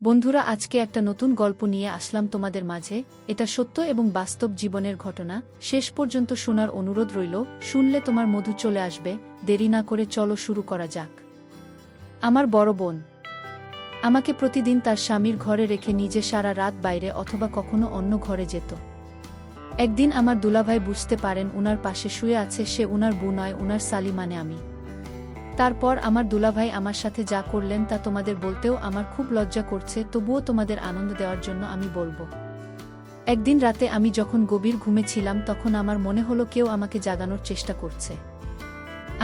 বন্ধুরা, আজকে একটা নতুন গল্প নিয়ে আসলাম তোমাদের মাঝে। এটা সত্য এবং বাস্তব জীবনের ঘটনা। শেষ পর্যন্ত শোনার অনুরোধ রইল। শুনলে তোমার মধু চলে আসবে। দেরি না করে চলো শুরু করা যাক। আমার বড় বোন আমাকে প্রতিদিন তার স্বামীর ঘরে রেখে নিজে সারা রাত বাইরে অথবা কখনো অন্য ঘরে যেত। একদিন আমার দুলাভাই বুঝতে পারেন উনার পাশে শুয়ে আছে সে উনার বউ নয়, উনার সালি মানে আমি। তারপর আমার দুলাভাই আমার সাথে যা করলেন তা তোমাদের বলতেও আমার খুব লজ্জা করছে, তবুও তোমাদের আনন্দ দেওয়ার জন্য আমি বলবো। একদিন রাতে আমি যখন গভীর ঘুমে ছিলাম তখন আমার মনে হলো কেউ আমাকে জাগানোর চেষ্টা করছে।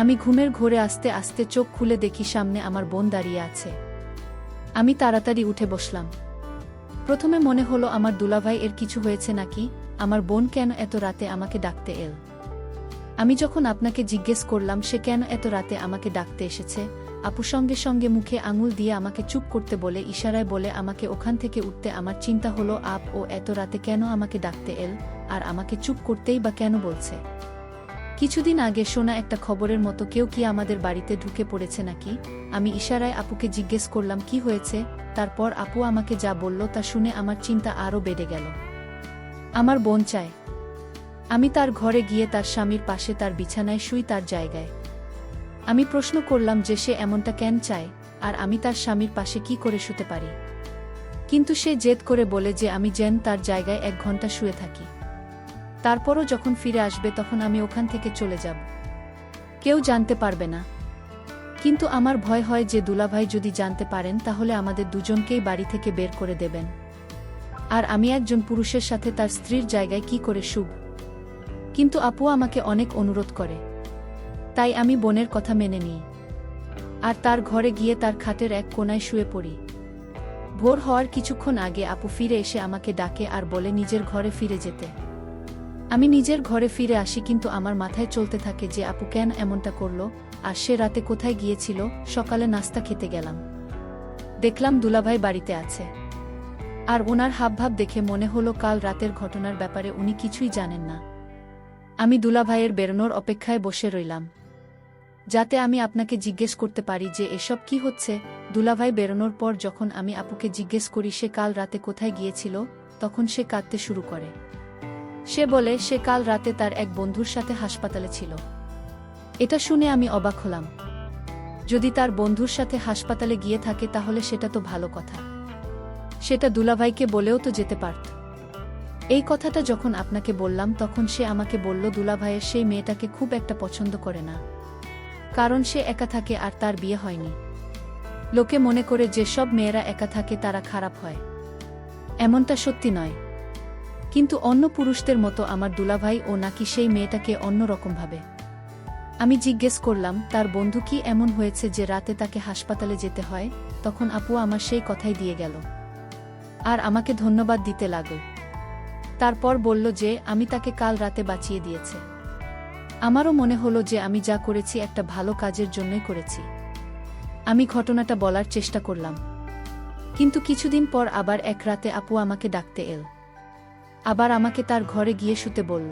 আমি ঘুমের ঘোরে আস্তে আস্তে চোখ খুলে দেখি সামনে আমার বোন দাঁড়িয়ে আছে। আমি তাড়াতাড়ি উঠে বসলাম। প্রথমে মনে হলো আমার দুলাভাই এর কিছু হয়েছে নাকি, আমার বোন কেন এত রাতে আমাকে ডাকতে এল। আমি যখন আপনাকে জিজ্ঞেস করলাম সে কেন এত রাতে আমাকে ডাকতে এসেছে, আপু সঙ্গে সঙ্গে মুখে আঙুল দিয়ে আমাকে চুপ করতে বলে ইশারায় বলে আমাকে ওখান থেকে উঠতে। আমার চিন্তা হলো ও এত রাতে কেন আমাকে ডাকতে এল, আর আমাকে চুপ করতেই বা কেন বলছে। কিছুদিন আগে শোনা একটা খবরের মতো কেউ কি আমাদের বাড়িতে ঢুকে পড়েছে নাকি। আমি ইশারায় আপুকে জিজ্ঞেস করলাম কি হয়েছে। তারপর আপু আমাকে যা বলল তা শুনে আমার চিন্তা আরও বেড়ে গেল। আমার বোন চায় আমি তার ঘরে গিয়ে তার স্বামীর পাশে তার বিছানায় শুই, তার জায়গায়। আমি প্রশ্ন করলাম যে সে এমনটা কেন চায়, আর আমি তার স্বামীর পাশে কি করে শুতে পারি। কিন্তু সে জেদ করে বলে যে আমি যেন তার জায়গায় 1 ঘন্টা শুয়ে থাকি। তারপরও যখন ফিরে আসবে তখন আমি ওখান থেকে চলে যাব, কেউ জানতে পারবে না। কিন্তু আমার ভয় হয় যে দুলাভাই যদি জানতে পারেন তাহলে আমাদের দুজনকেই বাড়ি থেকে বের করে দেবেন, আর আমি একজন পুরুষের সাথে তার স্ত্রীর জায়গায় কি করে শুব। কিন্তু আপু আমাকে অনেক অনুরোধ করে, তাই আমি বোনের কথা মেনে নিই আর তার ঘরে গিয়ে তার খাটের এক কোণায় শুয়ে পড়ি। ভোর হওয়ার কিছুক্ষণ আগে আপু ফিরে এসে আমাকে ডাকে আর বলে নিজের ঘরে ফিরে যেতে। আমি নিজের ঘরে ফিরে আসি, কিন্তু আমার মাথায় চলতে থাকে যে আপু কেন এমনটা করলো, আর সে রাতে কোথায় গিয়েছিল। সকালে নাস্তা খেতে গেলাম, দেখলাম দুলাভাই বাড়িতে আছে, আর ওনার হাবভাব দেখে মনে হলো কাল রাতের ঘটনার ব্যাপারে উনি কিছুই জানেন না। আমি দুলাভাইয়ের বেরোনোর অপেক্ষায় বসে রইলাম, যাতে আমি আপনাকে জিজ্ঞেস করতে পারি যে এসব কি হচ্ছে। দুলাভাই বেরোনোর পর যখন আমি আপুকে জিজ্ঞেস করি সে কাল রাতে কোথায় গিয়েছিল, তখন সে কাঁদতে শুরু করে। সে বলে সে কাল রাতে তার এক বন্ধুর সাথে হাসপাতালে ছিল। এটা শুনে আমি অবাক হলাম। যদি তার বন্ধুর সাথে হাসপাতালে গিয়ে থাকে তাহলে সেটা তো ভালো কথা, সেটা দুলাভাইকে বলেও তো যেতে পারত। এই কথাটা যখন আপনাকে বললাম তখন সে আমাকে বলল দুলাভাইয়ের সেই মেয়েটাকে খুব একটা পছন্দ করে না, কারণ সে একা থাকে আর তার বিয়ে হয়নি। লোকে মনে করে যে সব মেয়েরা একা থাকে তারা খারাপ হয়, এমনটা সত্যি নয়। কিন্তু অন্য পুরুষদের মতো আমার দুলাভাই ও নাকি সেই মেয়েটাকে অন্য রকম ভাবে। আমি জিজ্ঞেস করলাম তার বন্ধু কি এমন হয়েছে যে রাতে তাকে হাসপাতালে যেতে হয়। তখন আপু আমার সেই কথাই দিয়ে গেল আর আমাকে ধন্যবাদ দিতে লাগল। তারপর বলল যে আমি তাকে কাল রাতে বাঁচিয়ে দিয়েছে। আমারও মনে হলো যে আমি যা করেছি একটা ভালো কাজের জন্যই করেছি। আমি ঘটনাটা বলার চেষ্টা করলাম, কিন্তু কিছুদিন পর আবার এক রাতে আপু আমাকে ডাকতে এল, আবার আমাকে তার ঘরে গিয়ে শুতে বলল।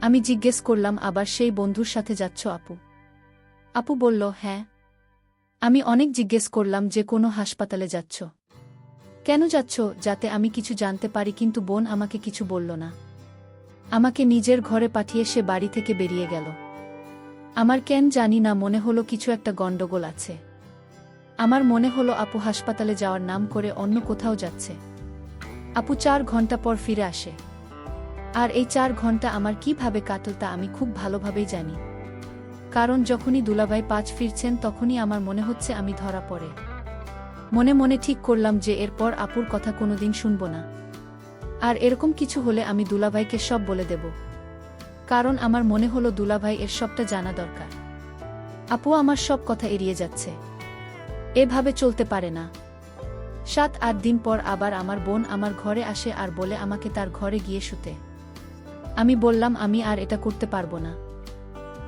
আমি জিজ্ঞেস করলাম আবার সেই বন্ধুর সাথে যাচ্ছ আপু? আপু বলল হ্যাঁ। আমি অনেক জিজ্ঞেস করলাম যে কোনো হাসপাতালে যাচ্ছ কেন, যাচ্ছ যাতে আমি কিছু জানতে পারি, কিন্তু বোন আমাকে কিছু বলল না। আমাকে নিজের ঘরে পাঠিয়ে সে বাড়ি থেকে বেরিয়ে গেল। আমার কেন জানি না মনে হলো কিছু একটা গন্ডগোল আছে। আমার মনে হলো আপু হাসপাতালে যাওয়ার নাম করে অন্য কোথাও যাচ্ছে। আপু 4 ঘন্টা পর ফিরে আসে, আর এই 4 ঘন্টা আমার কিভাবে কাটল তা আমি খুব ভালোভাবেই জানি। কারণ যখনই দুলাভাই 5 ফিরছেন তখনই আমার মনে হচ্ছে আমি ধরা পড়ে। মনে মনে ঠিক করলাম যে এরপর আপুর কথা কোনোদিন শুনব না, আর এরকম কিছু হলে আমি দুলাভাইকে সব বলে দেব। কারণ আমার মনে হলো দুলাভাই এর সবটা জানা দরকার। আপু আমার সব কথা এড়িয়ে যাচ্ছে, এভাবে চলতে পারে না। 7-8 দিন পর আবার আমার বোন আমার ঘরে আসে আর বলে আমাকে তার ঘরে গিয়ে শুতে। আমি বললাম আমি আর এটা করতে পারবো না।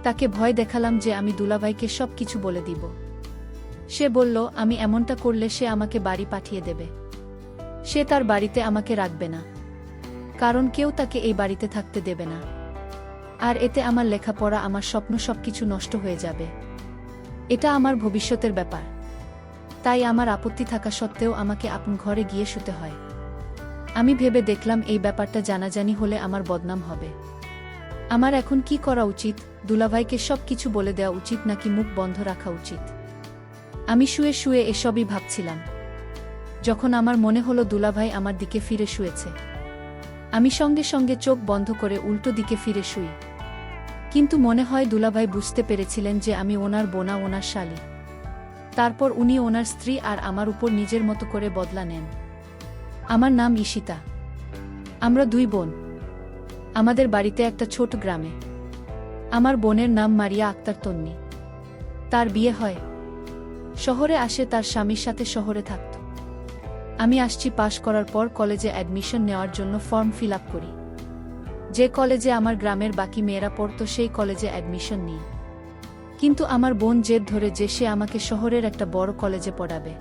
তাকে ভয় দেখালাম যে আমি দুলাভাইকে সব কিছু বলে দিব। সে বলল আমি এমনটা করলে সে আমাকে বাড়ি পাঠিয়ে দেবে। সে তার বাড়িতে আমাকে রাখবে না, কারণ কেউ তাকে এই বাড়িতে থাকতে দেবে না। আর এতে আমার লেখাপড়া, আমার স্বপ্ন সবকিছু নষ্ট হয়ে যাবে। এটা আমার ভবিষ্যতের ব্যাপার। তাই আমার আপত্তি থাকা সত্ত্বেও আমাকে আপন ঘরে গিয়ে শুতে হয়। আমি ভেবে দেখলাম এই ব্যাপারটা জানাজানি হলে আমার বদনাম হবে। আমার এখন কি করা উচিত? দুলাভাইকে সব কিছু বলে দেওয়া উচিত নাকি মুখ বন্ধ রাখা উচিত? আমি শুয়ে শুয়ে এসবই ভাবছিলাম, যখন আমার মনে হলো দুলাভাই আমার দিকে ফিরে শুয়েছে। আমি সঙ্গে সঙ্গে চোখ বন্ধ করে উল্টো দিকে ফিরে শুই। কিন্তু মনে হয় দুলাভাই বুঝতে পেরেছিলেন যে আমি ওনার বোনা, ওনার শালী। তারপর উনি ওনার স্ত্রী আর আমার উপর নিজের মতো করে বদলা নেন। আমার নাম ঈশিতা। আমরা দুই বোন। আমাদের বাড়িতে একটা ছোট গ্রামে। আমার বোনের নাম মারিয়া আক্তার তন্নি। তার বিয়ে হয়, শহরে আসে, তার স্বামীর সাথে শহরে থাকত। আমি আসছি পাশ করার পর কলেজে অ্যাডমিশন নেওয়ার জন্য ফর্ম ফিল আপ করি। যে কলেজে আমার গ্রামের বাকি মেয়েরা পড়তো সেই কলেজে অ্যাডমিশন নিই। কিন্তু আমার বোন জেদ ধরে যে সে আমাকে শহরের একটা বড় কলেজে পড়াবে।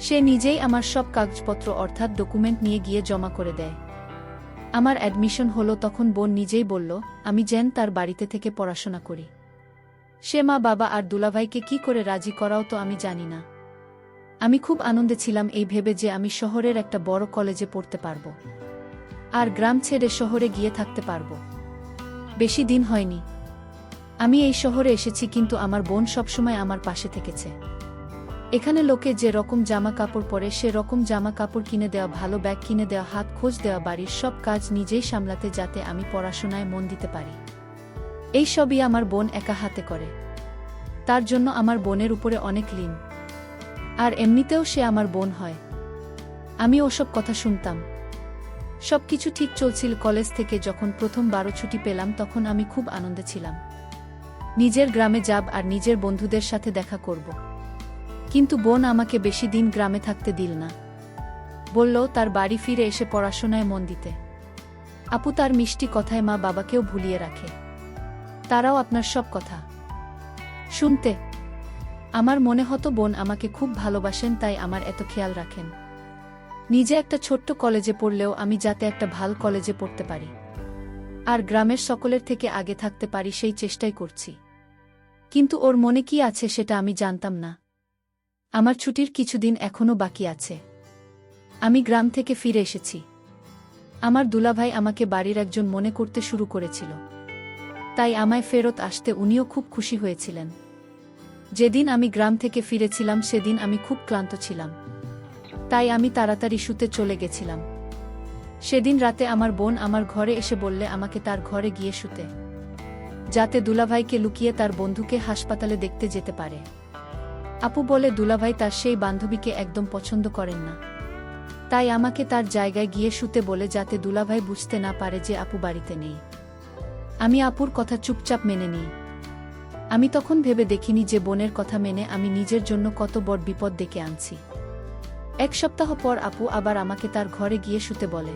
সে নিজেই আমার সব কাগজপত্র অর্থাৎ ডকুমেন্ট নিয়ে গিয়ে জমা করে দেয়। আমার অ্যাডমিশন হলো, তখন বোন নিজেই বলল আমি যেন তার বাড়িতে থেকে পড়াশোনা করি। সে মা বাবা আর দুলাভাইকে কি করে রাজি করাও তো আমি জানি না। আমি খুব আনন্দে ছিলাম এই ভেবে যে আমি শহরের একটা বড় কলেজে পড়তে পারব আর গ্রাম ছেড়ে শহরে গিয়ে থাকতে পারব। বেশি দিন হয়নি আমি এই শহরে এসেছি, কিন্তু আমার বোন সবসময় আমার পাশে থেকেছে। এখানে লোকে যে রকম জামা কাপড় পরে সে রকম জামা কাপড় কিনে দেওয়া, ভালো ব্যাগ কিনে দেওয়া, হাত খোঁজ দেওয়া, বাড়ির সব কাজ নিজেই সামলাতে যাতে আমি পড়াশোনায় মন দিতে পারি। এই সবই আমার বোন একা হাতে করে। তার জন্য আমার বোনের উপরে অনেক ঋণ। আর এমনিতেও সে আমার বোন হয়। আমি ওসব কথা শুনতাম। সবকিছু ঠিক চলছিল। কলেজ থেকে যখন প্রথম 12 ছুটি পেলাম তখন আমি খুব আনন্দে ছিলাম। নিজের গ্রামে যাব আর নিজের বন্ধুদের সাথে দেখা করব। কিন্তু বোন আমাকে বেশি দিন গ্রামে থাকতে দিল না। বলল তার বাড়ি ফিরে এসে পড়াশোনায় মন দিতে। আপু তার মিষ্টি কথায় মা বাবাকেও ভুলিয়ে রাখে। তারাও আপনার সব কথা শুনতে। আমার মনে হতো বোন আমাকে খুব ভালোবাসেন, তাই আমার এত খেয়াল রাখেন। নিজে একটা ছোট্ট কলেজে পড়লেও আমি যাতে একটা ভালো কলেজে পড়তে পারি আর গ্রামের সকলের থেকে আগে থাকতে পারি সেই চেষ্টাই করছি। কিন্তু ওর মনে কি আছে সেটা আমি জানতাম না। আমার ছুটির কিছুদিন এখনো বাকি আছে। আমি গ্রাম থেকে ফিরে এসেছি। আমার দুলাভাই আমাকে বাড়ির একজন মনে করতে শুরু করেছিল, তাই আমায় ফেরত আসতে উনিও খুব খুশি হয়েছিলেন। যেদিন আমি গ্রাম থেকে ফিরেছিলাম সেদিন আমি খুব ক্লান্ত ছিলাম, তাই আমি তাড়াতাড়ি শুতে চলে গেছিলাম। সেদিন রাতে আমার বোন আমার ঘরে এসে বললে আমাকে তার ঘরে গিয়ে শুতে, যাতে দুলাভাইকে লুকিয়ে তার বন্ধুকে হাসপাতালে দেখতে যেতে পারে। আপু বলে দুলাভাই তার সেই বান্ধবীকে একদম পছন্দ করেন না, তাই আমাকে তার জায়গায় গিয়ে শুতে বলে যাতে দুলাভাই বুঝতে না পারে যে আপু বাড়িতে নেই। আমি আপুর কথা চুপচাপ মেনে নিই। আমি তখন ভেবে দেখিনি যে বোনের কথা মেনে আমি নিজের জন্য কত বড় বিপদ ডেকে আনছি। 1 সপ্তাহ পর আপু আবার আমাকে তার ঘরে গিয়ে শুতে বলে।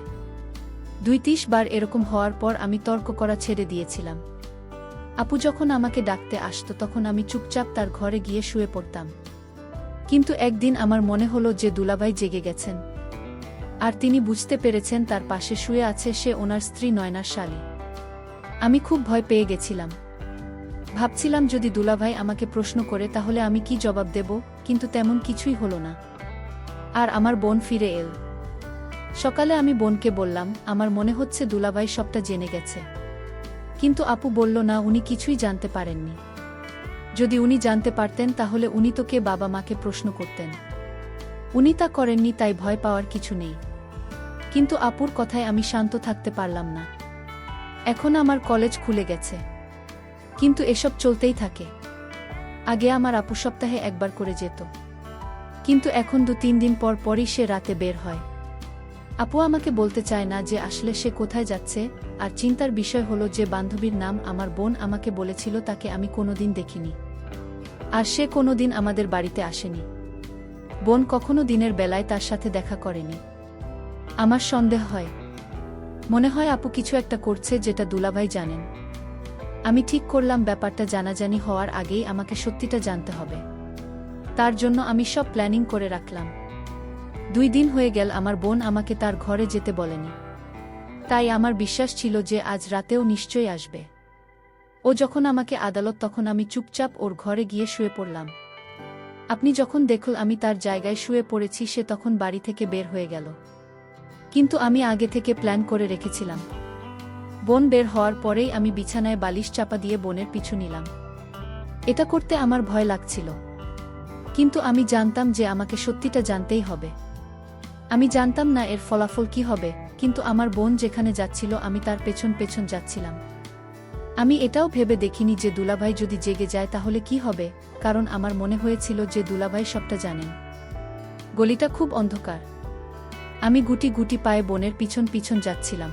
2-3 বার এরকম হওয়ার পর আমি তর্ক করা ছেড়ে দিয়েছিলাম। আপু যখন আমাকে ডাকতে আসতো তখন আমি চুপচাপ তার ঘরে গিয়ে শুয়ে পড়তাম। কিন্তু একদিন আমার মনে হলো যে দুলাভাই জেগে গেছেন আর তিনি বুঝতে পেরেছেন তার পাশে শুয়ে আছে সে ওনার স্ত্রী নয়নার শালী। আমি খুব ভয় পেয়ে গেছিলাম। ভাবছিলাম যদি দুলাভাই আমাকে প্রশ্ন করে তাহলে আমি কি জবাব দেব, কিন্তু তেমন কিছুই হলো না। আর আমার বোন ফিরে এল। সকালে আমি বোনকে বললাম আমার মনে হচ্ছে দুলাভাই সবটা জেনে গেছে। কিন্তু আপু বলল না, উনি কিছুই জানতে পারেননি। যদি উনি জানতে পারতেন তাহলে উনি তোকে বাবা মাকে প্রশ্ন করতেন। উনি তা করেননি, তাই ভয় পাওয়ার কিছু নেই। কিন্তু আপুর কথায় আমি শান্ত থাকতে পারলাম না। এখন আমার কলেজ খুলে গেছে, কিন্তু এসব চলতেই থাকে। আগে আমার আপু সপ্তাহে একবার করে যেত, কিন্তু এখন 2-3 দিন পর পরই সে রাতে বের হয়। আপু আমাকে বলতে চায় না যে আসলে সে কোথায় যাচ্ছে। আর চিন্তার বিষয় হলো যে বান্ধবীর নাম আমার বোন আমাকে বলেছিল তাকে আমি কোনোদিন দেখিনি, আর সে কোনোদিন আমাদের বাড়িতে আসেনি। বোন কখনো দিনের বেলায় তার সাথে দেখা করেনি। আমার সন্দেহ হয়, মনে হয় আপু কিছু একটা করছে যেটা দুলাভাই জানেন। আমি ঠিক করলাম ব্যাপারটা জানাজানি হওয়ার আগেই আমাকে সত্যিটা জানতে হবে। তার জন্য আমি সব প্ল্যানিং করে রাখলাম। 2 দিন হয়ে গেল আমার বোন আমাকে তার ঘরে যেতে বলেনি, তাই আমার বিশ্বাস ছিল যে আজ রাতেও নিশ্চয়ই আসবে। ও যখন আমাকে আদালত তখন আমি চুপচাপ ওর ঘরে গিয়ে শুয়ে পড়লাম। আপনি যখন দেখল আমি তার জায়গায় শুয়ে পড়েছি সে তখন বাড়ি থেকে বের হয়ে গেল। কিন্তু আমি আগে থেকে প্ল্যান করে রেখেছিলাম। বোন বের হওয়ার পরেই আমি বিছানায় বালিশ চাপা দিয়ে বোনের পিছু নিলাম। এটা করতে আমার ভয় লাগছিল, কিন্তু আমি জানতাম যে আমাকে সত্যিটা জানতেই হবে। আমি জানতাম না এর ফলাফল কি হবে, কিন্তু আমার বোন যেখানে যাচ্ছিল আমি তার পেছন পেছন যাচ্ছিলাম। আমি এটাও ভেবে দেখিনি যে দুলাভাই যদি জেগে যায় তাহলে কি হবে, কারণ আমার মনে হয়েছিল যে দুলাভাই সবটা জানেন। গলিটা খুব অন্ধকার। আমি গুটি গুটি পায়ে বোনের পিছন পিছন যাচ্ছিলাম।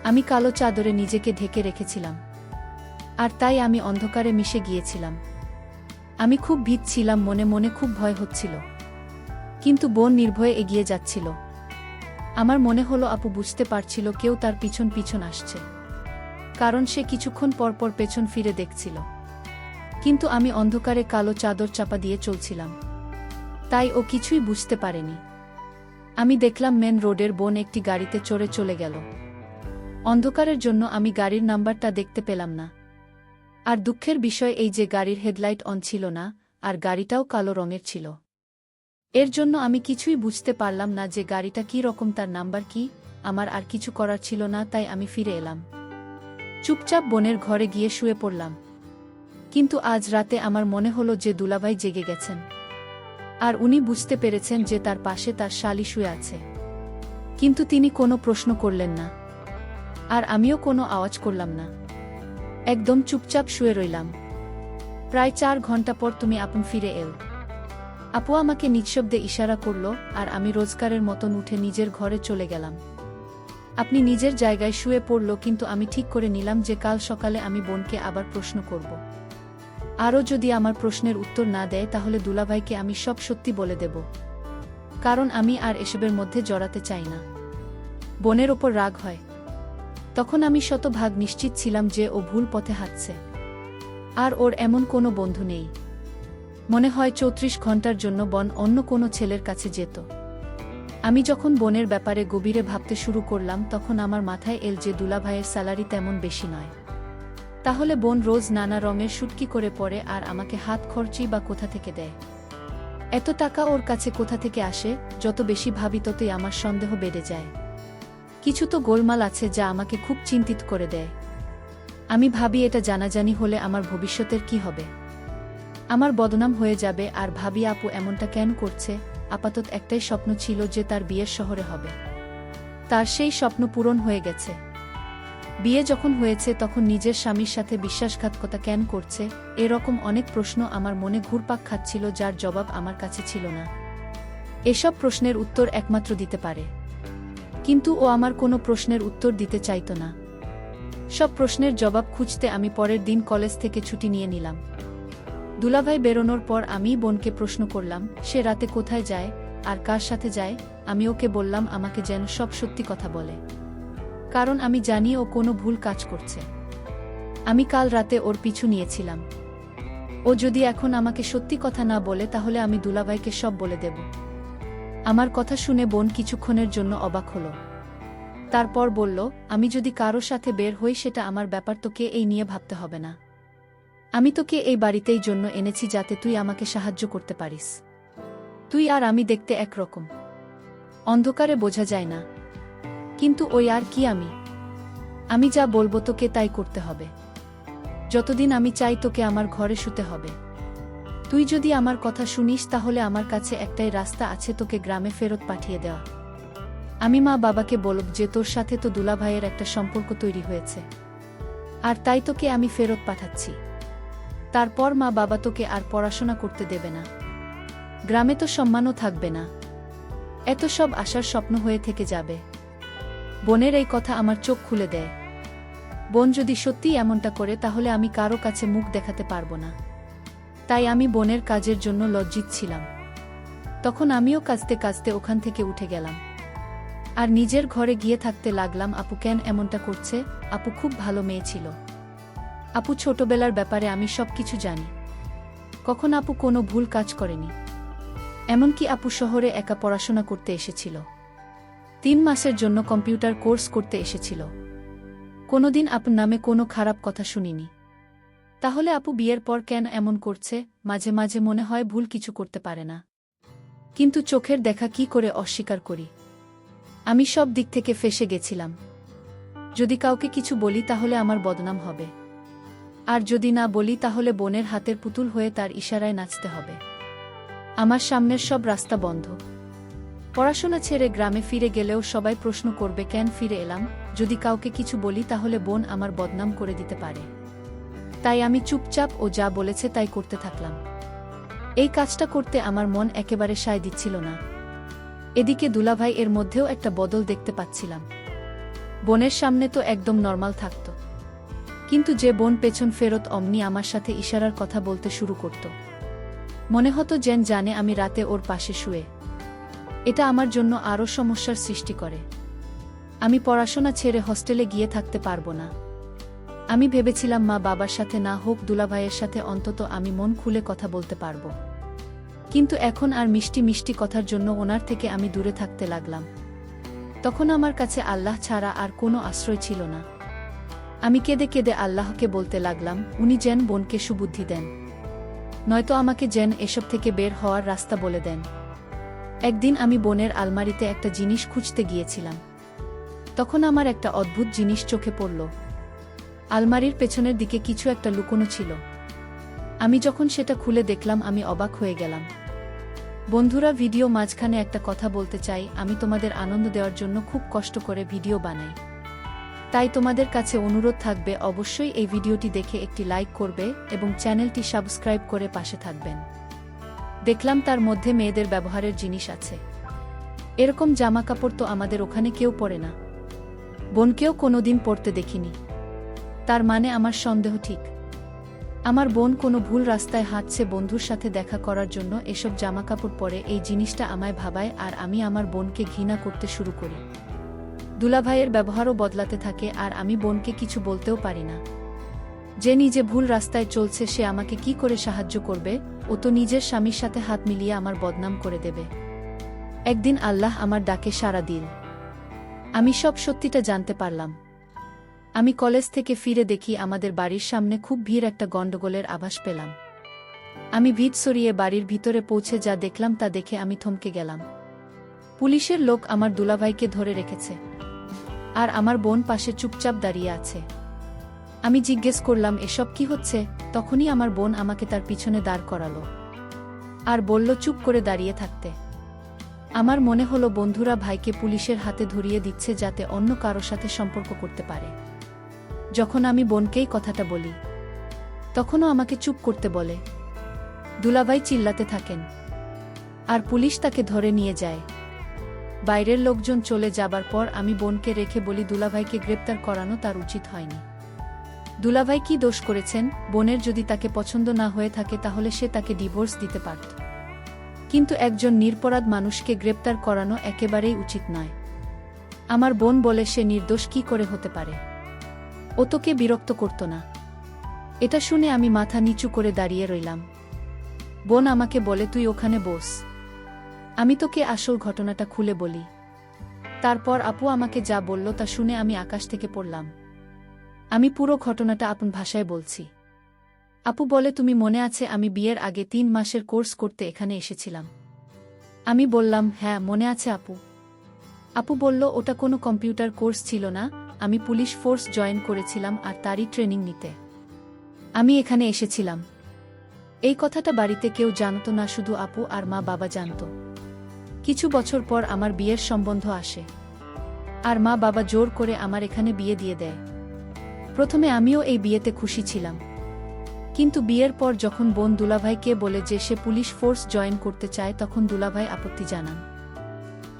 আমি কালো চাদরে নিজেকে ঢেকে রেখেছিলাম, আর তাই আমি অন্ধকারে মিশে গিয়েছিলাম। আমি খুব ভীত ছিলাম, মনে মনে খুব ভয় হচ্ছিল। কিন্তু বোন নির্ভয়ে এগিয়ে যাচ্ছিল। আমার মনে হলো আপু বুঝতে পারছিল কেউ তার পিছন পিছন আসছে, কারণ সে কিছুক্ষণ পরপর পেছন ফিরে দেখছিল। কিন্তু আমি অন্ধকারে কালো চাদর চাপা দিয়ে চলছিলাম, তাই ও কিছুই বুঝতে পারেনি। আমি দেখলাম মেন রোডের বোন একটি গাড়িতে চড়ে চলে গেল। অন্ধকারের জন্য আমি গাড়ির নাম্বারটা দেখতে পেলাম না। আর দুঃখের বিষয় এই যে গাড়ির হেডলাইট অন ছিল না, আর গাড়িটাও কালো রঙের ছিল। এর জন্য আমি কিছুই বুঝতে পারলাম না যে গাড়িটা কী রকম, তার নাম্বার কি। আমার আর কিছু করার ছিল না, তাই আমি ফিরে এলাম। চুপচাপ বোনের ঘরে গিয়ে শুয়ে পড়লাম। কিন্তু আজ রাতে আমার মনে হলো যে দুলাভাই জেগে গেছেন, আর উনি বুঝতে পেরেছেন যে তার পাশে তার শালি শুয়ে আছে। কিন্তু তিনি কোনো প্রশ্ন করলেন না, আর আমিও কোনো আওয়াজ করলাম না। একদম চুপচাপ শুয়ে রইলাম। প্রায় 4 ঘন্টা পর তুমি আপন ফিরে এল। আপু আমাকে নিঃশব্দে ইশারা করল, আর আমি রোজগারের মতন উঠে নিজের ঘরে চলে গেলাম। আপনি নিজের জায়গায় শুয়ে পড়ল, কিন্তু আমি ঠিক করে নিলাম যে কাল সকালে আমি বোনকে আবার প্রশ্ন করব। আরও যদি আমার প্রশ্নের উত্তর না দেয় তাহলে দুলাভাইকে আমি সব সত্যি বলে দেব, কারণ আমি আর এসবের মধ্যে জড়াতে চাই না। বোনের ওপর রাগ হয়। তখন আমি শতভাগ নিশ্চিত ছিলাম যে ও ভুল পথে হাঁটছে, আর ওর এমন কোনো বন্ধু নেই। মনে হয় 34 ঘন্টার জন্য বোন অন্য কোনো ছেলের কাছে যেত। আমি যখন বোনের ব্যাপারে গভীরে ভাবতে শুরু করলাম তখন আমার মাথায় এল যে দুলাভাইয়ের স্যালারি তেমন বেশি নয়। তাহলে বোন রোজ নানা রঙের শুটকি করে পরে, আর আমাকে হাত খরচই বা কোথা থেকে দেয়? এত টাকা ওর কাছে কোথা থেকে আসে? যত বেশি ভাবি ততই আমার সন্দেহ বেড়ে যায়। কিছু তো গোলমাল আছে যা আমাকে খুব চিন্তিত করে দেয়। আমি ভাবি এটা জানাজানি হলে আমার ভবিষ্যতের কি হবে? আমার বদনাম হয়ে যাবে। আর ভাবি আপু এমনটা কেন করছে? আপাতত একটাই স্বপ্ন ছিল যে তার বিয়ের শহরে হবে। তার সেই স্বপ্ন পূরণ হয়ে গেছে। বিয়ে যখন হয়েছে তখন নিজের স্বামীর সাথে বিশ্বাসঘাতকতা কেন করছে? এরকম অনেক প্রশ্ন আমার মনে ঘুরপাক খাচ্ছিল, যার জবাব আমার কাছে ছিল না। এসব প্রশ্নের উত্তর একমাত্র দিতে পারে, কিন্তু ও আমার কোনো প্রশ্নের উত্তর দিতে চাইতো না। সব প্রশ্নের জবাব খুঁজতে আমি পরের দিন কলেজ থেকে ছুটি নিয়ে নিলাম। দুলাভাই বেরোনোর পর আমি বোনকে প্রশ্ন করলাম সে রাতে কোথায় যায় আর কার সাথে যায়। আমি ওকে বললাম আমাকে যেন সব সত্যি কথা বলে, কারণ আমি জানি ও কোনো ভুল কাজ করছে। আমি কাল রাতে ওর পিছু নিয়েছিলাম। ও যদি এখন আমাকে সত্যি কথা না বলে তাহলে আমি দুলাভাইকে সব বলে দেব। আমার কথা শুনে বোন কিছুক্ষণের জন্য অবাক হলো। তারপর বলল, আমি যদি কারো সাথে বের হই সেটা আমার ব্যাপার, তোকে এই নিয়ে ভাবতে হবে না। আমি তোকে এই বাড়িতেই জন্য এনেছি যাতে তুই আমাকে সাহায্য করতে পারিস। তুই আর আমি দেখতে একরকম, অন্ধকারে বোঝা যায় না, কিন্তু ওই আর কি, আমি যা বলবো তোকে তাই করতে হবে। যতদিন আমি চাই তোকে আমার ঘরে শুতে হবে। তুই যদি আমার কথা শুনিস তাহলে আমার কাছে একটাই রাস্তা আছে, তোকে গ্রামে ফেরত পাঠিয়ে দেওয়া। আমি মা বাবাকে বলব যে তোর সাথে তো দুলাভাইয়ের একটা সম্পর্ক তৈরি হয়েছে, আর তাই তোকে আমি ফেরত পাঠাচ্ছি। তারপর মা বাবা তোকে আর পড়াশোনা করতে দেবে না, গ্রামে তো সম্মানও থাকবে না। এত সব আশার স্বপ্ন হয়ে থেকে যাবে। বোনের এই কথা আমার চোখ খুলে দেয়। বোন যদি সত্যিই এমনটা করে তাহলে আমি কারো কাছে মুখ দেখাতে পারবো না। তাই আমি বোনের কাজের জন্য লজ্জিত ছিলাম। তখন আমিও কাঁদতে কাঁদতে ওখান থেকে উঠে গেলাম, আর নিজের ঘরে গিয়ে থাকতে লাগলাম। আপু কেন এমনটা করছে? আপু খুব ভালো মেয়ে ছিল। আপু ছোটবেলার ব্যাপারে আমি সব কিছু জানি। কখন আপু কোনো ভুল কাজ করেনি। এমনকি আপু শহরে একা পড়াশোনা করতে এসেছিল। 3 মাসের জন্য কম্পিউটার কোর্স করতে এসেছিল। কোনোদিন আপুর নামে কোনো খারাপ কথা শুনিনি। তাহলে আপু বিয়ের পর কেন এমন করছে? মাঝে মাঝে মনে হয় ভুল কিছু করতে পারে না, কিন্তু চোখের দেখা কি করে অস্বীকার করি? আমি সব দিক থেকে ফেঁসে গেছিলাম। যদি কাউকে কিছু বলি তাহলে আমার বদনাম হবে, আর যদি না বলি তাহলে বোনের হাতের পুতুল হয়ে তার ইশারায় নাচতে হবে। আমার সামনের সব রাস্তা বন্ধ। পড়াশোনা ছেড়ে গ্রামে ফিরে গেলেও সবাই প্রশ্ন করবে কেন ফিরে এলাম। যদি কাউকে কিছু বলি তাহলে বোন আমার বদনাম করে দিতে পারে। তাই আমি চুপচাপ ও যা বলেছে তাই করতে থাকলাম। এই কাজটা করতে আমার মন একেবারে সায় দিচ্ছিল না। এদিকে দুলাভাই এর মধ্যেও একটা বদল দেখতে পাচ্ছিলাম। বোনের সামনে তো একদম নর্মাল থাকত, কিন্তু যে বোন পেছন ফেরত অমনি আমার সাথে ইশারার কথা বলতে শুরু করত। মনে হতো যেন জানে আমি রাতে ওর পাশে শুয়ে। এটা আমার জন্য আরও সমস্যার সৃষ্টি করে। আমি পড়াশোনা ছেড়ে হস্টেলে গিয়ে থাকতে পারবো না। আমি ভেবেছিলাম মা বাবার সাথে না হোক দুলাভাইয়ের সাথে অন্তত আমি মন খুলে কথা বলতে পারবো। কিন্তু এখন আর মিষ্টি মিষ্টি কথার জন্য ওনার থেকে আমি দূরে থাকতে লাগলাম। তখন আমার কাছে আল্লাহ ছাড়া আর কোনো আশ্রয় ছিল না। আমি কেঁদে কেঁদে আল্লাহকে বলতে লাগলাম উনি যেন বোনকে সুবুদ্ধি দেন, নয়তো আমাকে যেন এসব থেকে বের হওয়ার রাস্তা বলে দেন। একদিন আমি বোনের আলমারিতে একটা জিনিস খুঁজতে গিয়েছিলাম। তখন আমার একটা অদ্ভুত জিনিস চোখে পড়ল। আলমারির পেছনের দিকে কিছু একটা লুকোনো ছিল। আমি যখন সেটা খুলে দেখলাম আমি অবাক হয়ে গেলাম। বন্ধুরা, ভিডিও মাঝখানে একটা কথা বলতে চাই। আমি তোমাদের আনন্দ দেওয়ার জন্য খুব কষ্ট করে ভিডিও বানাই, তাই তোমাদের কাছে অনুরোধ থাকবে অবশ্যই এই ভিডিওটি দেখে একটি লাইক করবে এবং চ্যানেলটি সাবস্ক্রাইব করে পাশে থাকবেন। দেখলাম তার মধ্যে মেয়েদের ব্যবহারের জিনিস আছে। এরকম জামাকাপড় তো আমাদের ওখানে কেউ পরে না, বোনকেও কোনোদিন পরতে দেখিনি। তার মানে আমার সন্দেহ ঠিক। আমার বোন কোনো ভুল রাস্তায় হাঁটছে, বন্ধুর সাথে দেখা করার জন্য এসব জামাকাপড় পরে। এই জিনিসটা আমায় ভাবায় আর আমি আমার বোনকে ঘৃণা করতে শুরু করি। দুলাভাইয়ের ব্যবহারও বদলাতে থাকে আর আমি বোনকে কিছু বলতেও পারি না। যে নিজে ভুল রাস্তায় চলছে সে আমাকে কি করে সাহায্য করবে? ও তো নিজের স্বামীর সাথে হাত মিলিয়ে আমার বদনাম করে দেবে। একদিন আল্লাহ আমার ডাকে সাড়া দিল। আমি সব সত্যিটা জানতে পারলাম। আমি কলেজ থেকে ফিরে দেখি আমাদের বাড়ির সামনে খুব ভিড়, একটা গণ্ডগোলের আভাস পেলাম। আমি ভিড় সরিয়ে বাড়ির ভিতরে পৌঁছে যা দেখলাম তা দেখে আমি থমকে গেলাম। পুলিশের লোক আমার দুলাভাইকে ধরে রেখেছে, আর আমার বোন পাশে চুপচাপ দাঁড়িয়ে আছে। আমি জিজ্ঞেস করলাম এসব কি হচ্ছে? তখনই আমার বোন আমাকে তার পিছনে দাঁড় করালো আর বলল চুপ করে দাঁড়িয়ে থাকতে। আমার মনে হলো বন্ধুরা ভাইকে পুলিশের হাতে ধরিয়ে দিচ্ছে যাতে অন্য কারো সাথে সম্পর্ক করতে পারে। যখন আমি বোনকেই কথাটা বলি তখনও আমাকে চুপ করতে বলে। দুলাভাই চিল্লাতে থাকেন আর পুলিশ তাকে ধরে নিয়ে যায়। বাইরের লোকজন চলে যাবার পর আমি বোনকে রেখে বলি দুলাভাইকে গ্রেপ্তার করানো তার উচিত হয়নি। দুলাভাই কি দোষ করেছেন? বোনের যদি তাকে পছন্দ না হয়ে থাকে তাহলে সে তাকে ডিভোর্স দিতে পারত, কিন্তু একজন নিরপরাধ মানুষকে গ্রেপ্তার করানো একেবারেই উচিত নয়। আমার বোন বলে সে নির্দোষ কি করে হতে পারে? ও তোকে বিরক্ত করত না? এটা শুনে আমি মাথা নিচু করে দাঁড়িয়ে রইলাম। বোন আমাকে বলে তুই ওখানে বস, আমি তোকে আসল ঘটনাটা খুলে বলি। তারপর আপু আমাকে যা বলল তা শুনে আমি আকাশ থেকে পড়লাম। আমি পুরো ঘটনাটা আপন ভাষায় বলছি। আপু বলে তুমি মনে আছে আমি বিয়ের আগে 3 মাসের কোর্স করতে এখানে এসেছিলাম? আমি বললাম হ্যাঁ মনে আছে আপু। আপু বলল ওটা কোনো কম্পিউটার কোর্স ছিল না, আমি পুলিশ ফোর্স জয়েন করেছিলাম আর তারই ট্রেনিং নিতে আমি এখানে এসেছিলাম। এই কথাটা বাড়িতে কেউ জানতো না, শুধু আপু আর মা বাবা জানত। কিছু বছর পর আমার বিয়ের সম্বন্ধ আসে আর মা বাবা জোর করে আমার এখানে বিয়ে দিয়ে দেয়। প্রথমে আমিও এই বিয়েতে খুশি ছিলাম, কিন্তু বিয়ের পর যখন বোন দুলাভাইকে বলে যে সে পুলিশ ফোর্স জয়েন করতে চায় তখন দুলাভাই আপত্তি জানান।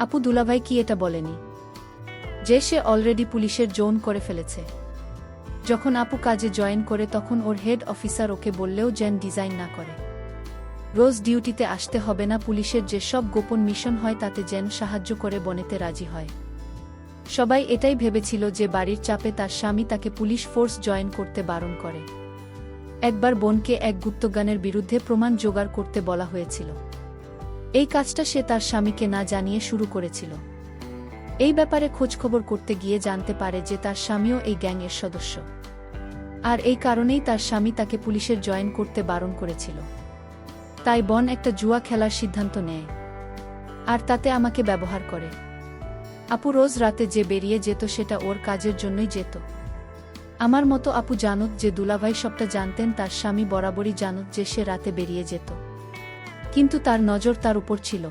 আপু দুলাভাই কি এটা বলেনি যে সে অলরেডি পুলিশের জয়েন করে ফেলেছে? যখন আপু কাজে জয়েন করে তখন ওর হেড অফিসার ওকে বললেও যেন ডিজাইন না করে, রোজ ডিউটিতে আসতে হবে না, পুলিশের যে সব গোপন মিশন হয় তাতে যেন সাহায্য করে বনেতে রাজি হয়। সবাই এটাই ভেবেছিল যে বাড়ির চাপে তার স্বামী তাকে পুলিশ ফোর্স জয়েন করতে বারণ করে। একবার বোনকে এক গুপ্তগানের বিরুদ্ধে প্রমাণ জোগাড় করতে বলা হয়েছিল। এই কাজটা সে তার স্বামীকে না জানিয়ে শুরু করেছিল। এই ব্যাপারে খোঁজখবর করতে গিয়ে জানতে পারে যে তার স্বামীও এই গ্যাংয়ের সদস্য। আর এই কারণেই তার স্বামী তাকে পুলিশের জয়েন করতে বারণ করেছিল। তাই বোন একটা জুয়া খেলার সিদ্ধান্ত নেয়, আর তাতে আমাকে ব্যবহার করে। আপু রোজ রাতে যে বেরিয়ে যেত সেটা ওর কাজের জন্যই যেত। আমার মতো আপু জানত যে দুলাভাই সবটা জানতেন, তার স্বামী বরাবরই জানত যে সে রাতে বেরিয়ে যেত, কিন্তু তার নজর তার উপর ছিল,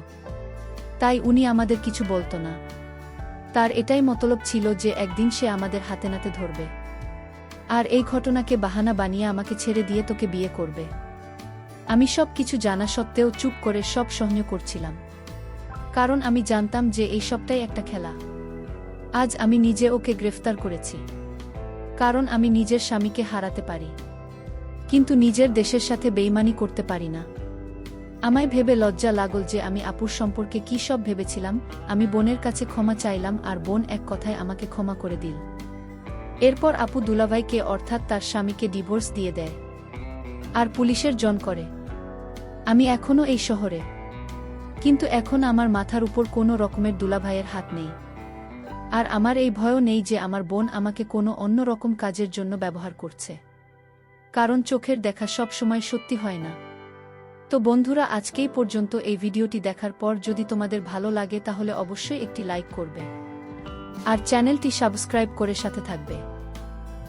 তাই উনি আমাদের কিছু বলতো না। তার এটাই মতলব ছিল যে একদিন সে আমাদের হাতে নাতে ধরবে, আর এই ঘটনাকে বাহানা বানিয়ে আমাকে ছেড়ে দিয়ে তোকে বিয়ে করবে। আমি সব কিছু জানা সত্ত্বেও চুপ করে সব সহ্য করছিলাম, কারণ আমি জানতাম যে এই সবটাই একটা খেলা। আজ আমি নিজে ওকে গ্রেফতার করেছি, কারণ আমি নিজের স্বামীকে হারাতে পারি, কিন্তু নিজের দেশের সাথে বেইমানি করতে পারি না। আমায় ভেবে লজ্জা লাগল যে আমি আপুর সম্পর্কে কী সব ভেবেছিলাম। আমি বোনের কাছে ক্ষমা চাইলাম, আর বোন এক কথায় আমাকে ক্ষমা করে দিল। এরপর আপু দুলাভাইকে অর্থাৎ তার স্বামীকে ডিভোর্স দিয়ে দেয়, আর পুলিশের জন করে। আমি এখনও এই শহরে, কিন্তু এখন আমার মাথার উপর কোনো রকমের দুলাভাইয়ের হাত নেই। আর আমার এই ভয়ও নেই যে আমার বোন আমাকে কোনো অন্য রকম কাজের জন্য ব্যবহার করছে, কারণ চোখের দেখা সব সময় সত্যি হয় না। তো বন্ধুরা, আজকেই পর্যন্ত। এই ভিডিওটি দেখার পর যদি তোমাদের ভালো লাগে তাহলে অবশ্যই একটি লাইক করবে, আর চ্যানেলটি সাবস্ক্রাইব করে সাথে থাকবে।